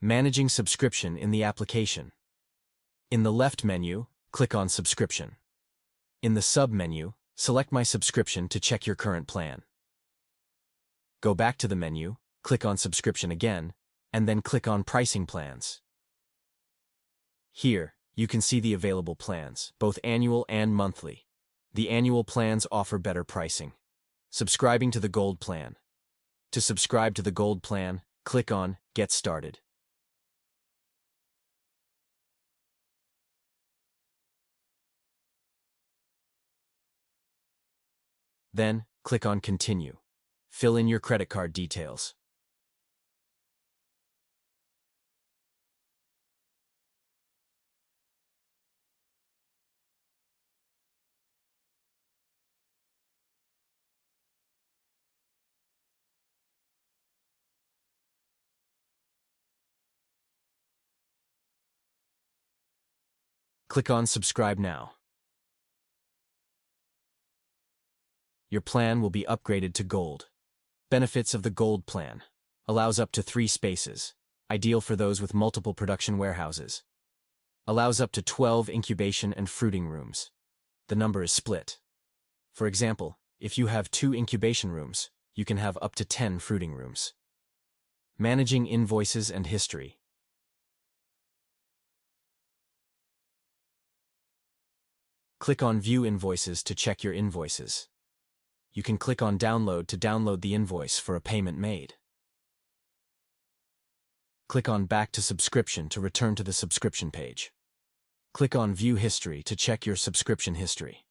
Managing subscription in the application. In the left menu, click on Subscription. In the sub-menu, select My Subscription to check your current plan. Go back to the menu, click on Subscription again, and then click on Pricing Plans. Here, you can see the available plans, both annual and monthly. The annual plans offer better pricing. Subscribing to the Gold Plan. To subscribe to the Gold Plan, click on Get Started. Then, click on Continue. Fill in your credit card details. Click on Subscribe Now. Your plan will be upgraded to Gold. Benefits of the Gold Plan. Allows up to 3 spaces, ideal for those with multiple production warehouses. Allows up to 12 incubation and fruiting rooms. The number is split. For example, if you have 2 incubation rooms, you can have up to 10 fruiting rooms. Managing invoices and history. Click on View Invoices to check your invoices. You can click on Download to download the invoice for a payment made. Click on Back to Subscription to return to the subscription page. Click on View History to check your subscription history.